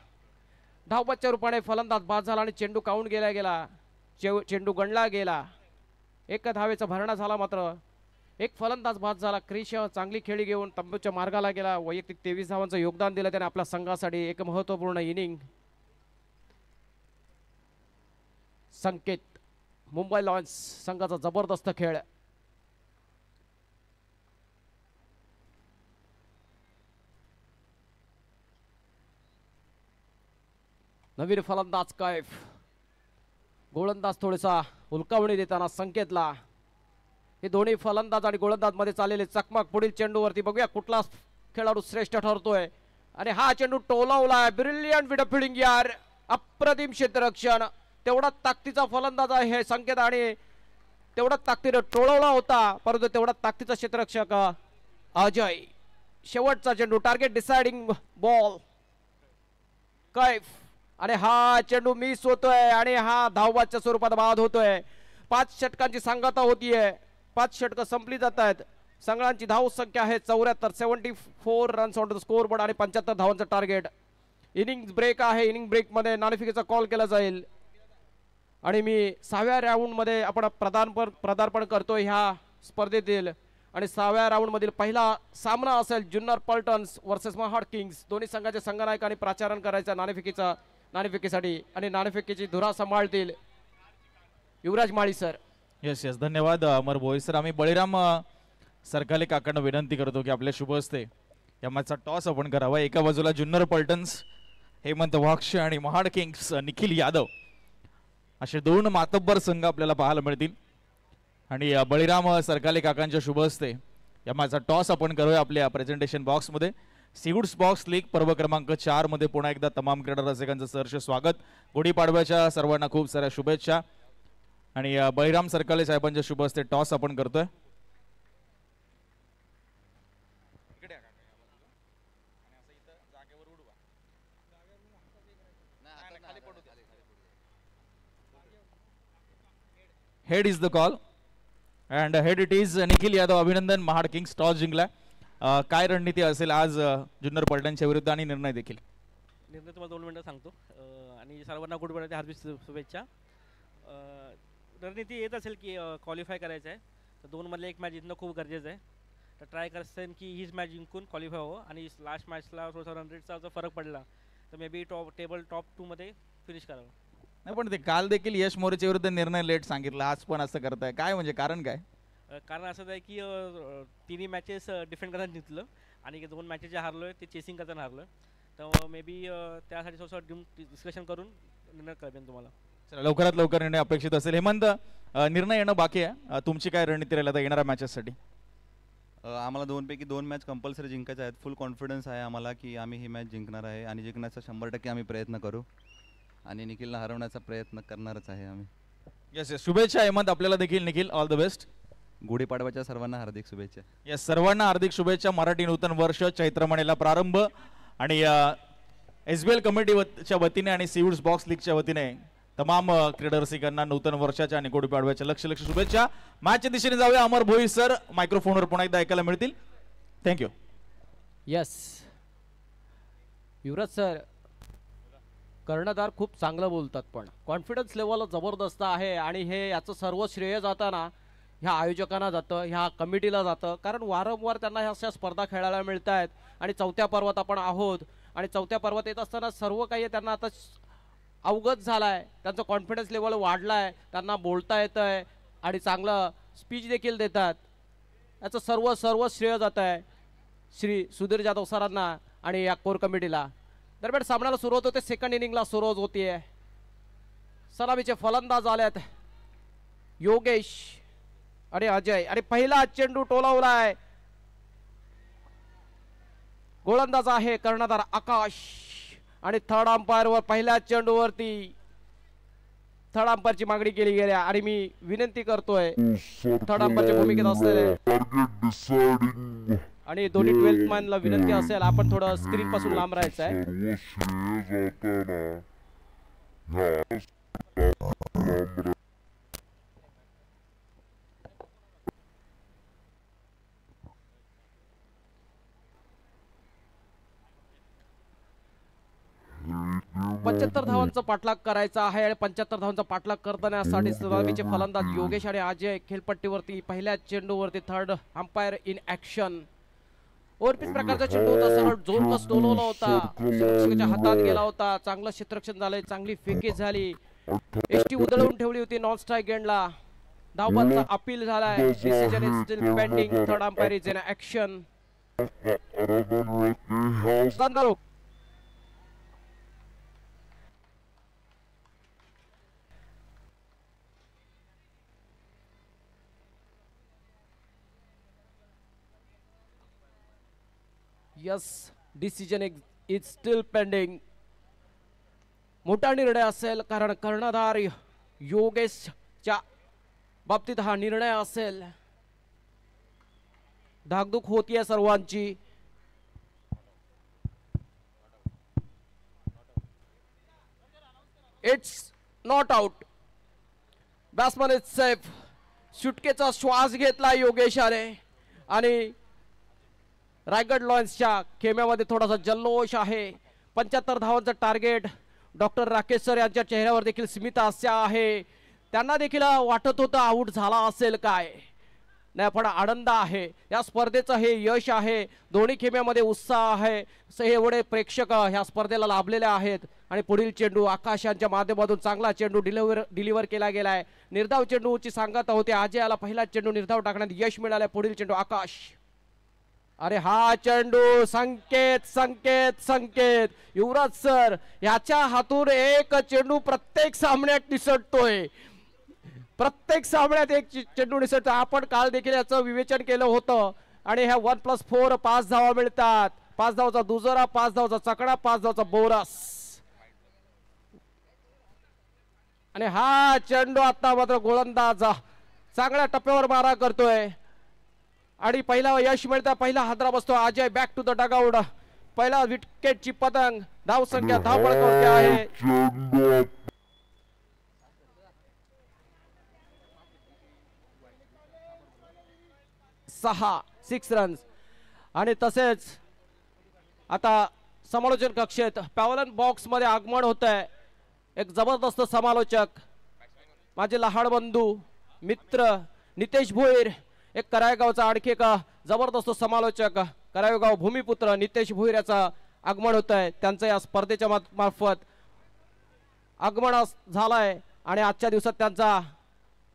धावबादच्या रूपाने फलंदाज बाद झाला आणि चेंडू काउंट केला गेला. चेंडू गणला गेला. 1 धावेचा भरणा झाला, मात्र 1 फलंदाज बाद झाला. क्रिश चांगली खेळी घेऊन तंबूच्या मार्गाला गेला. वैयक्तिक 23 धावांचं योगदान दिलं त्याने आपल्या संघासाठी. एक महत्त्वपूर्ण इनिंग. संकेत, मुंबई लॉन्स संघाचा जबरदस्त खेळ. नवीन फलंदाज कैफ. गोलंदाज थोडासा हुलकावणी देताना संकेतला. हे दोन्ही फलंदाज आणि गोलंदाज मध्ये चाललेले चकमक. पुढील चेंडूवरती बघूया कुठला खेळाडू श्रेष्ठ ठरतोय. आणि हा चेंडू टोलावलाय. ब्रिलियंट विड फिल्डिंग यार. अप्रतिम क्षेत्ररक्षण. तेवढा ताकदीचा फलंदाज आहे संकेत आणि तेवढा ताकदीने टोळवला होता, परंतु तेवढा ताकदीचा क्षेत्ररक्षक अजय. शेवटचा चेंडू, टार्गेट डिसाइडिंग बॉल कैफ. आणि हा चेंडू मिस होतोय आणि हा धावबादच्या स्वरूपात बाद होतोय. 5 षटकांची सांगता होतीये. 5 षटकं संपली जात आहेत. संघांची धाव संख्या आहे 74. 74 runs on the score board आणि 75 धावांचं टार्गेट. इनिंग ब्रेक आहे. इनिंग ब्रेक मध्ये नाणेफेकीचा कॉल केला जाईल आणि मी 6व्या राऊंड मध्ये आपण पदार्पण करतोय ह्या स्पर्धेतील. आणि 6व्या राऊंड मधील पहिला सामना असेल जुन्नर पलटन्स वर्सेस महाड किंग्स. दोन्ही संघाचे संघनायकांनी प्राचारण करायचा नाणेफेकीसाठी आणि नाणेफेकीची धुरा सांभाळतील युवराज माळी सर. यस यस, धन्यवाद अमर भोई सर. आम्ही बळीराम सरकाले काकांना विनंती करतो की आपल्या शुभ हस्ते या मॅचचा टॉस आपण करावा. एका बाजूला जुन्नर पलटन्स हेमंत वाक्ष आणि महाड किंग्स निखिल यादव असे 2 मातब्बर संघ आपल्याला पाहायला मिळतील. आणि बळीराम सरकाले काकांच्या शुभ हस्ते या मॅचचा टॉस आपण करूया आपल्या प्रेझेंटेशन बॉक्समध्ये. सीवूड्स बॉक्स लीग पर्व क्रमांक 4 मध्ये पुन्हा एकदा तमाम क्रीडा रसिकांचं सहर्ष स्वागत. गुढीपाडव्याच्या सर्वांना खूप साऱ्या शुभेच्छा. आणि बळीराम सरकाले साहेबांच्या शुभ हस्ते टॉस आपण करतोय. Head is the call and head it is Nikhil Yadav. अभिनंदन, महाड किंग्स टॉस जिंकला. काय रणनीती असेल आज जुन्नर पलटणच्या विरुद्ध आणि निर्णय देखील? निर्णय तुम्हाला 2 मिनिटं सांगतो. आणि सर्वांना गुढीपाडव्याच्या हार्दिक शुभेच्छा. रणनीती येत असेल की क्वालिफाय करायचं आहे तर 2 मधले 1 मॅच जिंकणं खूप गरजेचं आहे. तर ट्राय करसेन की हीच मॅच जिंकून क्वालिफाय व्हावं. आणि लास्ट मॅचला थोडासा रन रेटचा जर फरक पडला तर मे बी टेबल टॉप 2 मध्ये फिनिश करावं. नाही, पण ते काल देखील यश मोरेच्या विरुद्ध निर्णय लेट सांगितला, आज पण असं करताय काय, म्हणजे कारण काय? कारण असं आहे की तिन्ही मॅचेस डिफेंड करताना जिंकलं आणि 2 मॅचेस जे हारलोय ते चेसिंग करताना हारलोय. तर मे बी त्यासाठी थोडंसं डिस्कशन करून निर्णय कळेल तुम्हाला. चला, लवकरात लवकर निर्णय अपेक्षित असेल. हेमंत, निर्णय येणं बाकी आहे. तुमची काय रणनीती राहील आता येणाऱ्या मॅचेससाठी? आम्हाला 2 पैकी 2 मॅच कंपल्सरी जिंकायच्या आहेत. फुल कॉन्फिडन्स आहे आम्हाला की आम्ही ही मॅच जिंकणार आहे आणि जिंकण्याचा 100% आम्ही प्रयत्न करू आणि निखिलला हरवण्याचा प्रयत्न करणारच आहे आम्ही. येस येस, शुभेच्छा हेमंत आपल्याला देखील. Nikhil, all the best. गुढीपाडव्याच्या सर्वांना हार्दिक शुभेच्छा. येस, सर्वांना हार्दिक शुभेच्छा. मराठी नूतन वर्ष चैत्र महिन्याला प्रारंभ आणि SBL कमिटीच्या वतीने आणि सीवूड्स बॉक्स लीगच्या वतीने तमाम क्रीडा रसिकांना नूतन वर्षाच्या आणि गुढीपाडव्याच्या लक्ष शुभेच्छा. मॅचच्या दिशेने जाऊया. अमर भोई सर मायक्रोफोनवर पुन्हा एकदा ऐकायला मिळतील. थँक्यू. यस युवराज सर, कर्णधार खूप चांगलं बोलतात पण कॉन्फिडन्स लेवल जबरदस्त आहे आणि हे याचं सर्व श्रेय जाताना ह्या आयोजकांना जातं, ह्या कमिटीला जातं, कारण वारंवार त्यांना ह्या अशा स्पर्धा खेळायला मिळत आहेत. आणि चौथ्या पर्वात आपण आहोत आणि चौथ्या पर्वात येत असताना सर्व काही त्यांना आता अवगत झालं आहे. त्यांचं कॉन्फिडन्स लेवल वाढला आहे, त्यांना बोलता येतं आहे आणि चांगलं स्पीच देखील देतात. याचं सर्व श्रेय जात आहे श्री सुधीर जाधव सरांना आणि या कोर कमिटीला. दरम्यान सामन्याला सुरुवात होते, सेकंड इनिंगला सुरुवात होतीये. सलामीचे फलंदाज आलेत योगेश आणि अजय आणि पहिला चेंडू टोलावलाय. गोलंदाज आहे कर्णधार आकाश आणि थर्ड अंपायर वर पहिल्या चेंडूवरती थर्ड अंपायरची मागणी केली गेली आणि मी विनंती करतोय थर्ड अंपायरच्या भूमिकेत असलेले आणि दोन्ही 12th मॅनला विनंती असेल आपण थोडं स्क्रीन पासून लांब राहायचं आहे. पंच्याहत्तर धावांचा पाठलाग करायचा आहे आणि 75 धावांचा पाठलाग करण्यासाठी सलामीचे फलंदाज योगेश आणि अजय खेळपट्टीवरती पहिल्या चेंडूवरती third umpire in action. Overpitch प्रकारचा चेंडू होता, सरळ जोरकस डोलवला होता, क्षेत्ररक्षकाच्या हातात गेला होता. चांगलं क्षेत्ररक्षण झालंय, चांगली फेकी झाली, एसटी उधळून ठेवली होती नॉन स्ट्राइक एंडला. धावबादचा अपील झालाय, decision is steel pending, third umpire is in action. Yes, decision is steel pending. मोठा निर्णय असेल कारण कर्णधार योगेशच्या बाबतीत हा निर्णय असेल. धाकधूक होतीये सर्वांची. It's not out. Batsman is safe. सुटकेचा श्वास घेतला योगेशाने आणि रायगड लॉयन्सच्या खेम्यामध्ये थोडासा जल्लोष आहे. 75 धावांचं टार्गेट. डॉक्टर राकेश सर यांच्या चेहऱ्यावर देखील स्मित हास्य आहे. त्यांना देखील वाटत होतं आऊट झाला असेल काय, नाही पण आनंद आहे. या स्पर्धेचं हे यश आहे. दोन्ही खेम्यामध्ये उत्साह आहे. हे एवढे प्रेक्षक ह्या स्पर्धेला लाभलेले आहेत आणि पुढील चेंडू आकाश यांच्या माध्यमातून चांगला चेंडू डिलिव्हर केला गेलाय. निर्धाव चेंडूची सांगता होते. अजयाला पहिला चेंडू निर्धाव टाकण्यात यश मिळालंय. पुढील चेंडू आकाश. अरे हा चेंडू संकेत संकेत संकेत. युवराज सर याच्या हातून एक चेंडू प्रत्येक सामन्यात निसटतोय. प्रत्येक सामन्यात एक चेंडू निसटतो. आपण काल देखील याचं विवेचन केलं होतं आणि ह्या 1+4 5 धावा मिळतात. 5 धावाचा दुजोरा, 5 धावाचा चकडा, 5 धावाचा बोनस. आणि हा चेंडू आता मात्र गोलंदाज चांगल्या टप्प्यावर मारा करतोय आणि पहिला यश मिळतं. पहिला हादरा बसतो. Ajay back to the dugout. पहिला विकेटची पतंग. धाव संख्या धावपळकावरती आहे. Six runs. आणि तसेच आता समालोचन कक्षेत पॅव्हलन बॉक्स मध्ये आगमन होत आहे. एक जबरदस्त समालोचक माझे लहान बंधू मित्र नितेश भोईर. एक करायगावचा आणखी एक जबरदस्त समालोचक करायगाव भूमिपुत्र नितेश भोईर याचा आगमन होत आहे. त्यांचं या स्पर्धेच्या मार्फत आगमन झालंय आणि आजच्या दिवसात त्यांचा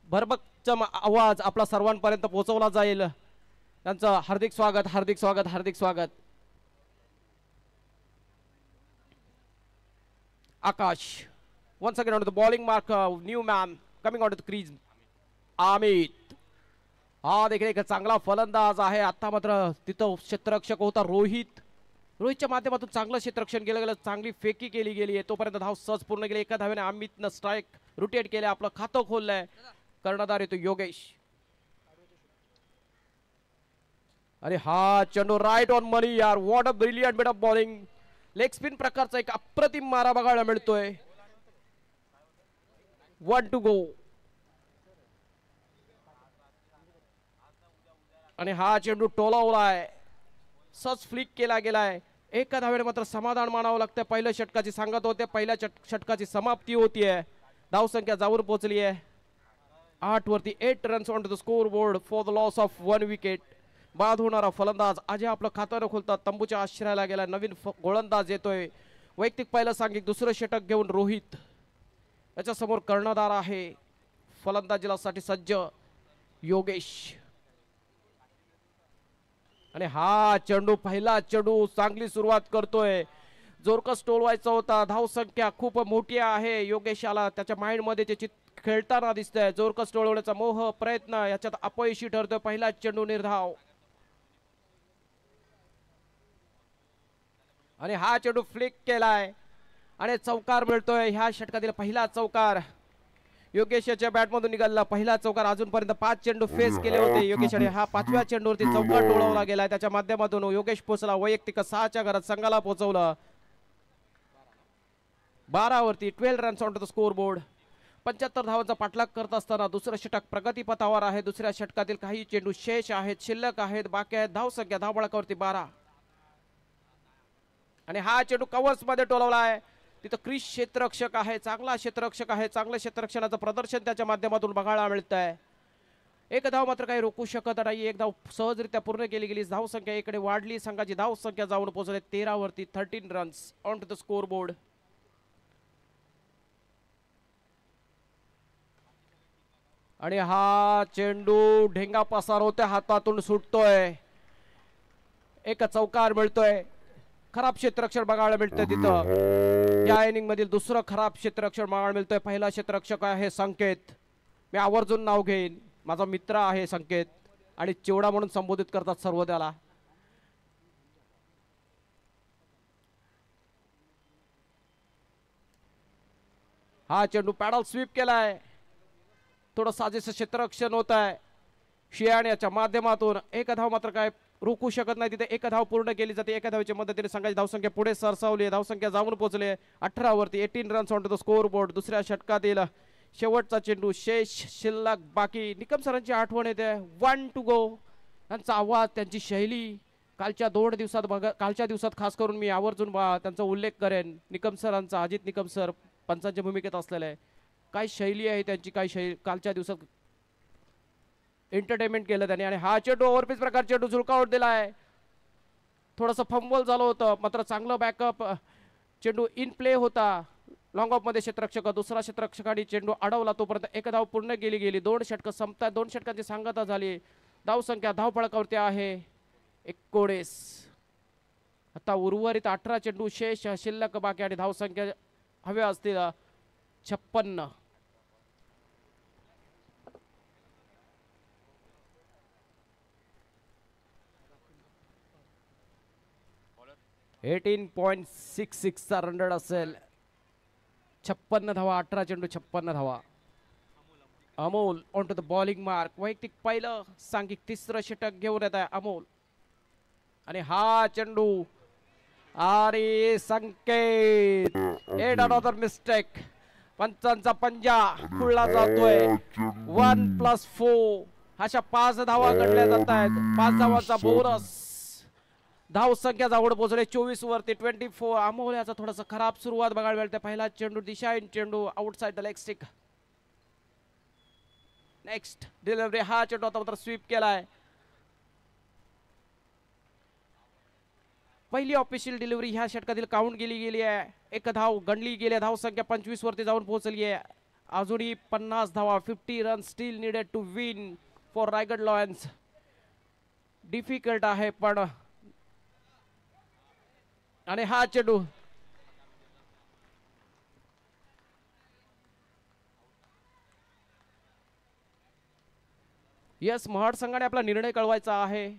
भरभक्कम आवाज आपला सर्वांपर्यंत पोहोचवला जाईल. त्यांचं हार्दिक स्वागत हार्दिक स्वागत हार्दिक स्वागत. आकाश once again on the bowling mark, new man coming onto the crease, Amit. हा देखील एक चांगला फलंदाज आहे. आता मात्र तिथं क्षेत्ररक्षक होता रोहित. रोहितच्या माध्यमातून चांगलं क्षेत्ररक्षण केलं गेलं, चांगली फेकी केली गेली आहे. तोपर्यंत धाव सहज पूर्ण केली. एका धावेने अमितनं स्ट्राईक रोटेट केले, आपलं खातं खोललंय. कर्णधार येतो योगेश. अरे हा चेंडू राईट ऑन मनी यार. What a brilliant bit of bowling. Leg spin प्रकारचा एक अप्रतिम मारा बघायला मिळतोय. 1 to go. आणि हा चेंडू टोलावलाय, सच फ्लिक केला गेलाय. एका धावेने मात्र समाधान मानावं लागतं. पहिल्या षटकाची सांगत होते, पहिल्या षटकाची समाप्ती होतीये. धावसंख्या जाऊन पोहोचली आहे. 8 वरती 8 runs on to the score board for the loss of 1 wicket. बाद होणारा फलंदाज अजय आपलं खातं न खोलता तंबूच्या आश्रयाला गेला. नवीन गोलंदाज येतोय. वैयक्तिक पहिलं सांघिक दुसरं षटक घेऊन रोहित याच्या समोर कर्णधार आहे. फलंदाजीसाठी सज्ज योगेश. आणि हा चेंडू पहिला चेंडू चांगली सुरुवात करतोय. जोरकस टोलवायचा होता. धावसंख्या खूप मोठी आहे. योगेशाला त्याच्या माइंड मध्ये त्याची खेळताना दिसतंय. जोरकस टोलवण्याचा मोह प्रयत्न याच्यात अपयशी ठरतोय. पहिला चेंडू निर्धाव. आणि हा चेंडू फ्लिक केलाय आणि चौकार मिळतोय. ह्या षटकातील पहिला चौकार योगेश याच्या बॅटमधून निघाला. पहिला चौकार. अजूनपर्यंत 5 चेंडू फेस केले होते योगेश आणि हा 5व्या चेंडूवरती चौकार टोळवला गेलाय. त्याच्या माध्यमातून योगेश पोहोचला. वैयक्तिक 6च्या घरात संघाला पोहोचवलं. 12 वरती 12 runs on to the score board. 75 धावांचा पाठलाग करत असताना दुसरं षटक प्रगतीपथावर आहे. दुसऱ्या षटकातील काही चेंडू शेष आहेत, शिल्लक आहेत, बाकी आहेत. धावसंख्या धावबळकावरती 12. आणि हा चेंडू कव्हर्स मध्ये टोलवला आहे. तिथं क्रिस क्षेत्ररक्षक आहे. चांगला क्षेत्ररक्षक आहे. चांगलं क्षेत्ररक्षणाचं प्रदर्शन त्याच्या माध्यमातून बघायला मिळत आहे. एक धाव मात्र काही रोखू शकत नाही. एक धाव सहजरित्या पूर्ण केली गेली. धावसंख्या इकडे वाढली. संघाची धावसंख्या जाऊन पोहोचले 13 वरती 13 runs on to the score board. आणि हा चेंडू ढेंगा पसार हातातून सुटतोय. एक चौकार मिळतोय. खराब क्षेत्ररक्षण बघायला मिळतंय तिथं. या इनिंग मधील दुसरं खराब क्षेत्ररक्षण बघायला मिळतंय. पहिला क्षेत्ररक्षक आहे संकेत. मी आवर्जून नाव घेईन. माझा मित्र आहे संकेत आणि चिवडा म्हणून संबोधित करतात सर्व त्याला. हा चेंडू पॅडल स्वीप केलाय. थोडं साजेसं क्षेत्ररक्षण होत आहे शियाण्याच्या माध्यमातून. एक धाव मात्र काय रोखू शकत नाही. तिथे एक धाव पूर्ण केली जाते. एका धावेच्या मदतीने संघाची धावसंख्या पुढे सरसावली. धावसंख्या जाऊन पोहोचले 18 वरती 18 runs on to the score board. दुसऱ्या षटकातील शेवटचा चेंडू शेष शिल्लक बाकी. निकम सरांची आठवण येते. 1 टू गो. त्यांचा आवाज, त्यांची शैली कालच्या 2 दिवसात कालच्या दिवसात खास करून मी आवर्जून त्यांचा उल्लेख करेन. निकम सरांचा, अजित निकम सर पंचांच्या भूमिकेत असलेला आहे. काय शैली आहे त्यांची, काय शैली. कालच्या दिवसात एंटरटेनमेंट केलं त्याने. आणि हा चेंडू ओव्हरपिच प्रकार चेंडू झुळकावत दिलाय. थोडंसं फंबल झालं होतं मात्र चांगलं बॅकअप. चेंडू इन प्ले होता. लॉंग ऑफ मध्ये क्षेत्ररक्षक. दुसरा क्षेत्ररक्षकाने चेंडू अडवला. तोपर्यंत एक धाव पूर्ण गेली. 2 षटकं संपतात. 2 षटकांची सांगता झाली. धावसंख्या धावफळकावरती आहे 19. आता उर्वरित 18 चेंडू शेष शिल्लक बाकी आणि धावसंख्या हव्या असतील 56. 18.66 चा रन रेट असेल. 56 धावा. 18 चेंडू 56 धावा. Amol on to the bowling mark. वैयक्तिक पहिलं सांघिक तिसरं षटक घेऊन येत आहे अमोल. आणि हा चेंडू अरे संकेत एट अनदर मिस्टेक. पंचांचा पंजा खुळला जातोय. 1+4 अशा 5 धावा गणल्या जात आहेत. 5 धावांचा बोनस. धाव संख्या जाऊन पोहोचले 24 वरती 24. अमोल याचा थोडासा खराब सुरुवात बघायला मिळते. पहिला चेंडू दिशाहीन चेंडू outside the leg stick. Next delivery. हा चेंडू आता मात्र स्वीप केलाय. पहिली ऑफिशियल डिलिव्हरी ह्या षटकातील काउंट गेली आहे. एक धाव गणली गेली. धाव संख्या 25 वरती जाऊन पोहोचली आहे. अजूनही 50 धावा. 50 run still needed to win for Raigad lions. Difficult आहे पण. आणि हा चेंडू यस महाड संघाने आपला निर्णय कळवायचा आहे.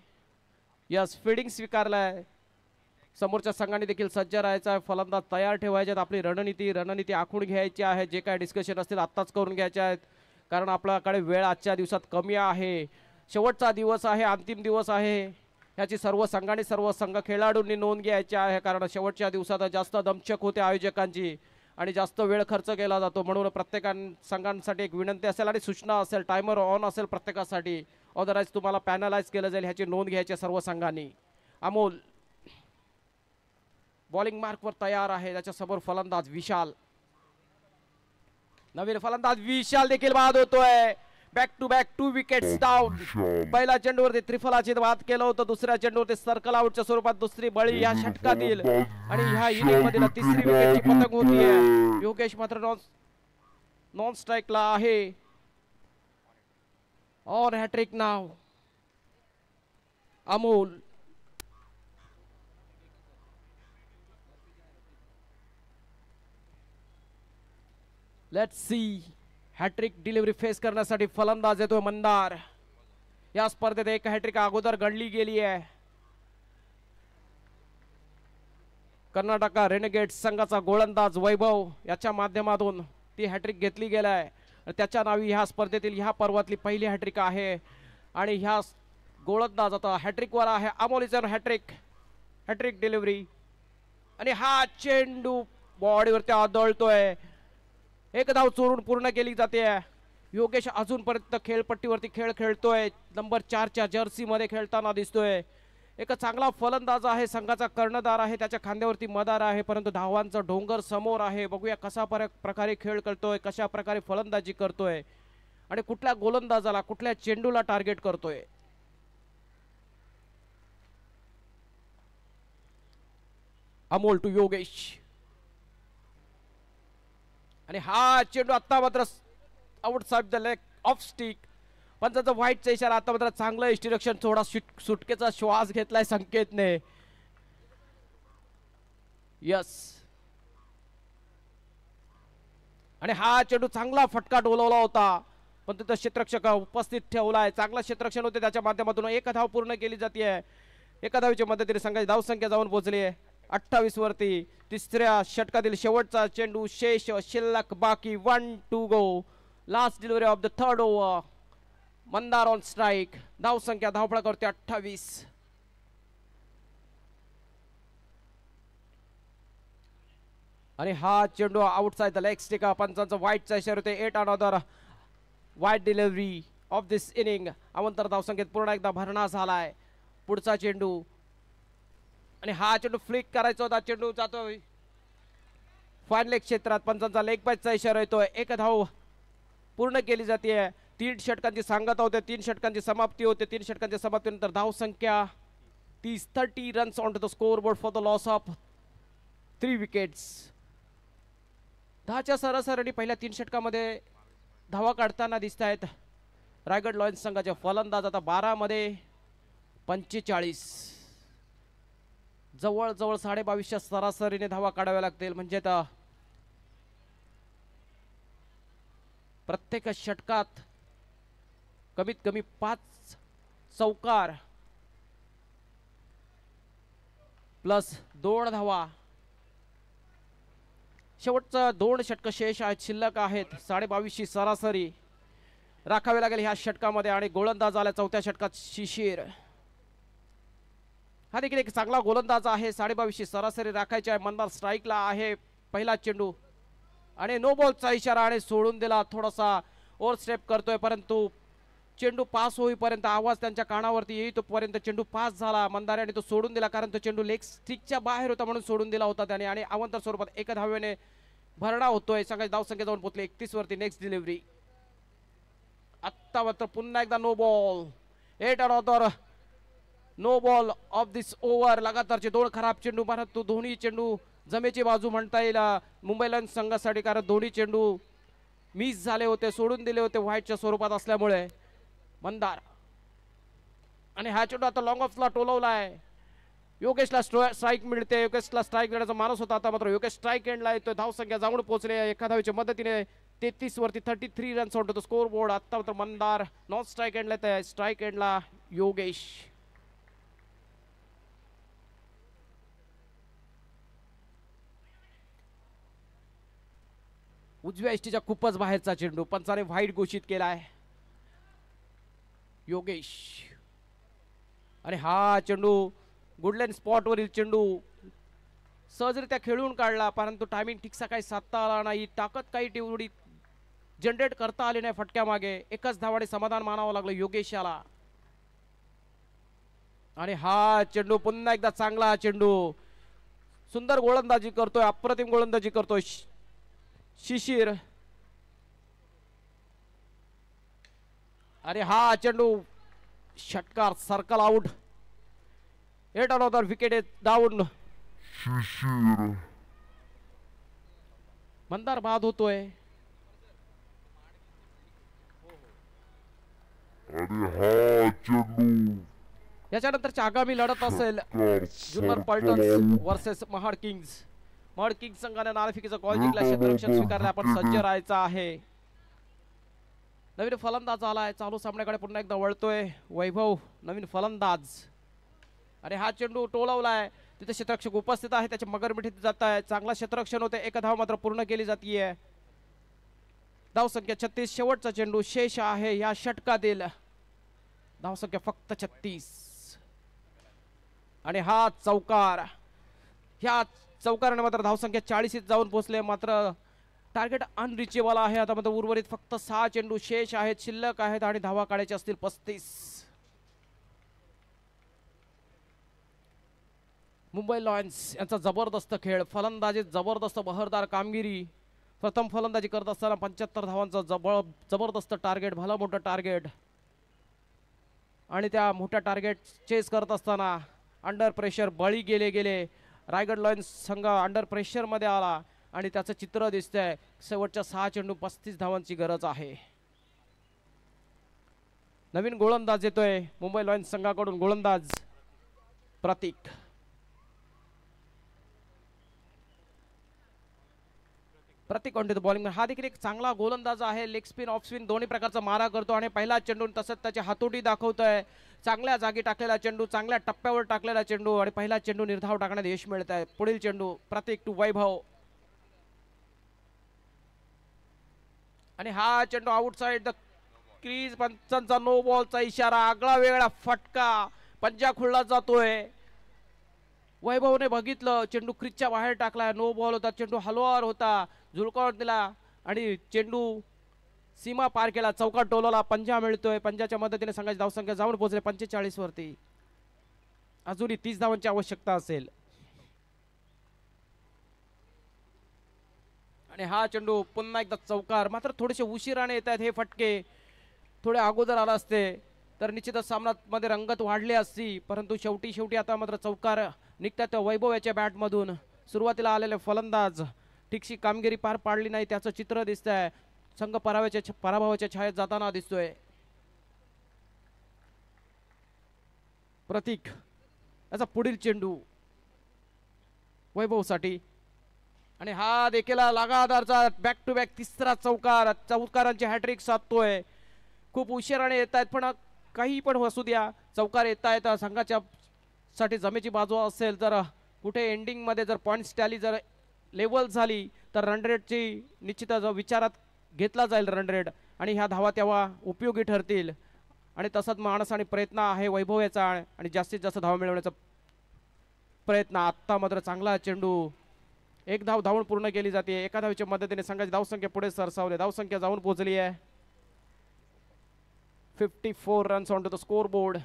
यस फिल्डिंग स्वीकारलाय. समोरच्या संघाने देखील सज्ज राहायचा आहे. फलंदाज तयार ठेवायचे आहेत. आपली रणनीती आखून घ्यायची आहे. जे काय डिस्कशन असतील आत्ताच करून घ्यायचे आहेत कारण आपल्याकडे वेळ आजच्या दिवसात कमी आहे. शेवटचा दिवस आहे. अंतिम दिवस आहे. याची सर्व संघाने सर्व संघ खेळाडूंनी नोंद घ्यायची आहे कारण शेवटच्या दिवसात जास्त दमछक होते आयोजकांची आणि जास्त वेळ खर्च केला जातो. म्हणून प्रत्येक संघांसाठी एक विनंती असेल आणि सूचना असेल. टायमर ऑन असेल प्रत्येकासाठी. अदरवाईज तुम्हाला पॅनलाइज केलं जाईल. ह्याची नोंद घ्यायची सर्व संघांनी. अमोल बॉलिंग मार्कवर तयार आहे. त्याच्यासमोर फलंदाज विशाल. नवीन फलंदाज विशाल देखील बाद होतोय. Back to back 2 wickets down. पहिल्या चेंडूवरती त्रिफलाची बाद केलं होतं, दुसऱ्या चेंडूवरती सर्कल आउटच्या स्वरूपात दुसरी बळी या षटकातील आणि ह्या इनिंग मधील तिसरी विकेटची पतंग होतीये. योगेश मात्र नॉन स्ट्राईकला आहे. और हॅट्रिक नाव Amol. Let's see hattrick delivery face करण्यासाठी फलंदाज येतोय मंदार. या स्पर्धेत एक हॅट्रिक अगोदर गणली गेली आहे. कर्नाटका रेनेगेट संघाचा गोलंदाज वैभव याच्या माध्यमातून ती हॅट्रिक घेतली गेलाय. त्याच्या नावी ह्या स्पर्धेतील ह्या पर्वातली पहिली हॅट्रिक आहे आणि ह्या गोलंदाज आता हॅट्रिक वर आहे. अमोलीचं हॅट्रिक डिलिव्हरी आणि हा चेंडू बॉडीवरती आदळतोय. एक धाव चोरून पूर्ण केली जाते. योगेश अजूनपर्यंत खेळपट्टीवरती खेळ खेळतोय. नंबर 4च्या जर्सी मध्ये खेळताना दिसतोय. एक चांगला फलंदाज आहे, संघाचा कर्णधार आहे, त्याच्या खांद्यावरती मदार आहे, परंतु धावांचा डोंगर समोर आहे. बघूया कसा प्रकारे खेळ करतोय, कशा प्रकारे फलंदाजी करतोय आणि कुठल्या गोलंदाजाला कुठल्या चेंडूला टार्गेट करतोय. अमोल टू योगेश आणि हा चेंडू आता मात्र outside the leg off stick. पंचाचा व्हाईटचा इशारा. आता मात्र चांगलं इस्टिरक्षण, थोडा सुटकेचा श्वास घेतलाय संकेतने. यस आणि हा चेंडू चांगला फटका डोलवला होता पण तिथं क्षेत्ररक्षक उपस्थित ठेवलाय. चांगला क्षेत्ररक्षण होते, त्याच्या माध्यमातून एक धाव पूर्ण केली जाते. एका धावीच्या मदतीने संघाची धावसंख्या जाऊन पोहोचली आहे 28 वरती. तिसऱ्या षटकातील शेवटचा चेंडू शेष शिल्लक बाकी. 1 to go. Last delivery of the third over. Mandar on strike. धावसंख्या धावफळकावरती 28. आणि हा चेंडू आउटसाइड द लेग स्टिक. पंचांचा व्हाईटचा इशारा होते. 8 अनदर वाईट डिलिव्हरी ऑफ दिस इनिंग. अवंतर धावसंख्येत पूर्ण एकदा भरणा झालाय. पुढचा चेंडू आणि हा चेंडू फ्लिक करायचा होता. चेंडू जातोय फाईन लेग क्षेत्रात. पंचांचा लेग पॅचचा इशारा येतोय. एक धाव पूर्ण केली जाते. 3 षटकांची सांगता होते, 3 षटकांची समाप्ती होते. 3 षटकांच्या समाप्तीनंतर धावसंख्या 30 runs on to the score board for the loss of 3 wickets. 10च्या सरासरी पहिल्या 3 षटकामध्ये धावा काढताना दिसत आहेत रायगड लॉयन्स संघाचे फलंदाज. आता 12 मध्ये 45. जवळजवळ 22.5च्या सरासरीने धावा काढाव्या लागतील. म्हणजे प्रत्येक षटकात कमीत कमी 5 चौकार प्लस 2 धावा. शेवटचं 2 षटक शेष आहेत, शिल्लक आहेत. 22.5ची सरासरी राखावी लागेल ह्या षटकामध्ये. आणि गोलंदाज आला 4थ्या षटकात शिशिर. हा देखील एक चांगला गोलंदाज आहे. 22.5ची सरासरी राखायची आहे. मंदार स्ट्राईकला आहे. पहिला चेंडू आणि नो बॉलचा इशारा आणि सोडून दिला. थोडासा ओव्हर स्टेप करतोय परंतु चेंडू पास होईपर्यंत आवाज त्यांच्या कानावरती येई तोपर्यंत चेंडू पास झाला. मंदाऱ्याने तो सोडून दिला कारण तो चेंडू लेग स्टिकच्या बाहेर होता म्हणून सोडून दिला होता त्याने. आणि अवंतर स्वरूपात एका धावेने भरणा होतोय. संघाची धावसंख्या जाऊन पोहोचली 31 वरती. Next delivery. आत्ता मात्र पुन्हा एकदा no ball. 8 another no ball of this over. लगातारचे 2 खराब चेंडू. परंतु दोन्ही चेंडू जमेची बाजू म्हणता येईल मुंबई लॉयन्स संघासाठी कारण दोन्ही चेंडू मिस झाले होते, सोडून दिले होते व्हाईटच्या स्वरूपात असल्यामुळे. मंदार आणि हा चेंडू आता लॉंग ऑफला टोलवलाय. योगेशला स्ट्राईक मिळते. योगेशला स्ट्राईक देण्याचा मानस होता. आता मात्र योगेश स्ट्राईक एंडला येतोय. धावसंख्या जाऊन पोहोचले एका धावेच्या मदतीने 33 वरती. 33 runs on to the score board. आता मात्र मंदार नॉन स्ट्राईक एंडला येत. स्ट्राईक एंडला योगेश. उजव्या इष्टीच्या खूपच बाहेरचा चेंडू. पंचाने व्हाईट घोषित केलाय. योगेश आणि हा चेंडू गुडलँड स्पॉट वरील चेंडू सहजरित्या खेळून काढला परंतु टायमिंग ठीकसा काही साधता आला नाही. ताकद काही तेवढी जनरेट करता आली नाही फटक्यामागे. एकच धावाने समाधान मानावं लागलं योगेशाला. आणि हा चेंडू पुन्हा एकदा चांगला चेंडू. सुंदर गोलंदाजी करतोय, अप्रतिम गोलंदाजी करतोय शिशिर. अरे हा चेंडू षटकार, circle out. At another wicket is down. Mandar बाद होतोय. याच्यानंतरची आगामी लढत असेल Junnar Paltans versus Mahad kings. Mahad kings संघाने नाणेफेकीचा कॉल जिंकला, क्षेत्ररक्षण स्वीकारले, आपण सज्ज राहायचं आहे. नवीन फलंदाज आलाय, चालू सामन्याकडे पुन्हा एकदा वळतोय वैभव. नवीन फलंदाज. अरे हा चेंडू टोलवलाय, तिथे क्षेत्ररक्षक उपस्थित आहे, त्याच्या मगर मिठीत जात आहे. चांगला क्षेत्ररक्षण होते, एक धाव मात्र पूर्ण केली जातीये. धावसंख्या 36. शेवटचा चेंडू शेष आहे या षटकातील. धावसंख्या फक्त 36. आणि हा चौकार, ह्या चौकाराने मात्र धावसंख्या 40 जाऊन पोहोचले. मात्र टार्गेट अनरिचेबल आहे. आता मात्र उर्वरित फक्त 6 चेंडू शेष आहेत, शिल्लक आहेत आणि धावा काढायचे असतील 35. मुंबई लॉयन्स यांचा जबरदस्त खेळ, फलंदाजी जबरदस्त बहरदार कामगिरी. प्रथम फलंदाजी करत असताना 75 धावांचं जबरदस्त टार्गेट, भलं मोठं टार्गेट. आणि त्या मोठ्या टार्गेट चेस करत असताना अंडर प्रेशर बळी गेले. रायगड लॉयन्स संघ अंडर प्रेशर मध्ये आला आणि त्याचं चित्र दिसतंय. शेवटच्या 6 चेंडू 35 धावांची गरज आहे. नवीन गोलंदाज येतोय मुंबई लॉयन्स संघाकडून, गोलंदाज प्रतीक. प्रतीक ऑन टू द बॉलिंग. हा देखील एक चांगला गोलंदाज आहे, लेग स्पिन ऑफ स्पिन दोन्ही प्रकारचा मारा करतो आणि पहिला चेंडू तसंच त्याची हातोटी दाखवतोय. चांगल्या जागी टाकलेला चेंडू, चांगल्या टप्प्यावर टाकलेला चेंडू आणि पहिला चेंडू निर्धाव टाकण्यात यश मिळत आहे. पुढील चेंडू प्रतीक टू वैभव. आणि हा चेंडू आउटसाइड द क्रीज. पंचांचा नो बॉलचा इशारा, आगळा वेगळा फटका, पंजा खुळला जातोय. वैभवने बघितलं, चेंडू क्रीजच्या बाहेर टाकला, नो बॉल होता, चेंडू हलवार होता, झुळकावून दिला आणि चेंडू सीमा पार केला, चौकात टोलवला, पंजा मिळतोय. पंजाच्या मदतीने संघाची धावसंख्या जाऊन पोहोचले 45 वरती. अजूनही 30 धावांची आवश्यकता असेल. आणि हा चेंडू पुन्हा एकदा चौकार. मात्र थोडेसे उशिराने येत आहेत हे फटके. थोडे अगोदर आला असते तर निश्चितच सामन्यामध्ये रंगत वाढली असती, परंतु शेवटी आता मात्र चौकार निघतात वैभव याच्या बॅटमधून. सुरुवातीला आलेले फलंदाज ठीकशी कामगिरी पार पाडली नाही, त्याचं चित्र दिसतंय. संघ पराभवाच्या छायेत जाताना दिसतोय. प्रतीक याचा पुढील चेंडू वैभवसाठी. आणि हा देखील लगातारचा बॅक टू बॅक तिसरा चौकार. चौकारांची हॅट्रिक साधतोय. खूप उशिराने येत आहेत, पण काही पण असू द्या, चौकार येत आहेत. संघाच्या साठी जमेची बाजू असेल तर कुठे एंडिंग मध्ये जर पॉइंट्स टॅली जर लेवल झाली तर रन रेटची निश्चितच विचारात घेतला जाईल रन रेट, आणि ह्या धावा तेव्हा उपयोगी ठरतील. आणि तसाच माणस आणि प्रयत्न आहे वैभव याचा आणि जास्तीत जास्त धावा मिळवण्याचा प्रयत्न. आत्ता मात्र चांगला चेंडू, एक धाव धावून पूर्ण केली जाते. एका धावीच्या मदतीने संघाची धावसंख्या पुढे सरसावली. धावसंख्या जाऊन पोहोचली आहे 54 runs on to the score board.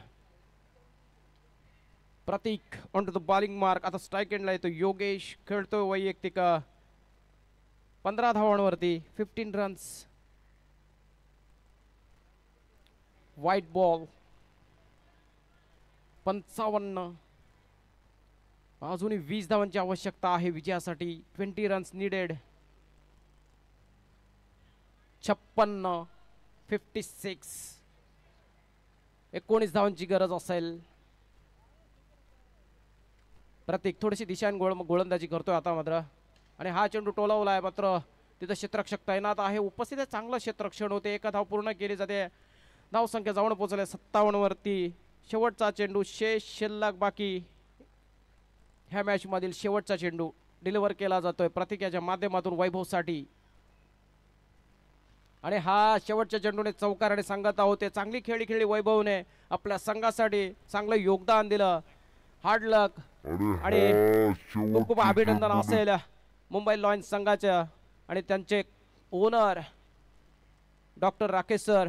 Prateek on to the bowling mark. आता स्ट्राईक एंडला येतो योगेश, खेळतोय वैयक्तिक 15 धावांवरती 15 रन्स. White ball 55. अजूनही 20 धावांची आवश्यकता आहे विजयासाठी. 20 रन्स नीडेड. 56 56 19 धावांची गरज असेल. प्रतीक थोडीशी दिशान गोलंदाजी करतोय आता मात्र. आणि हा चेंडू टोलावला आहे, मात्र तिथं क्षेत्ररक्षक तैनात आहे, उपस्थित आहे. चांगलं क्षेत्ररक्षण होते. एका धाव पूर्ण केली जाते. धावसंख्या जाऊन पोहोचले 57 वरती. शेवटचा चेंडू शेष शिल्लक बाकी. ह्या मॅच मधील शेवटचा चेंडू डिलिव्हर केला जातोय प्रतीक याच्या माध्यमातून वैभवसाठी. आणि हा शेवटच्या चेंडूने चौकाराने सांगत आहोत. चांगली खेळली वैभवने, आपल्या संघासाठी चांगलं योगदान दिलं. हार्ड लक आणि खूप खूप अभिनंदन असेल मुंबई लॉयन्स संघाच्या आणि त्यांचे ओनर डॉक्टर राकेश सर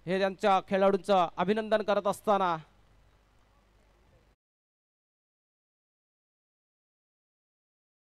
हे त्यांच्या खेळाडूंचं अभिनंदन करत असताना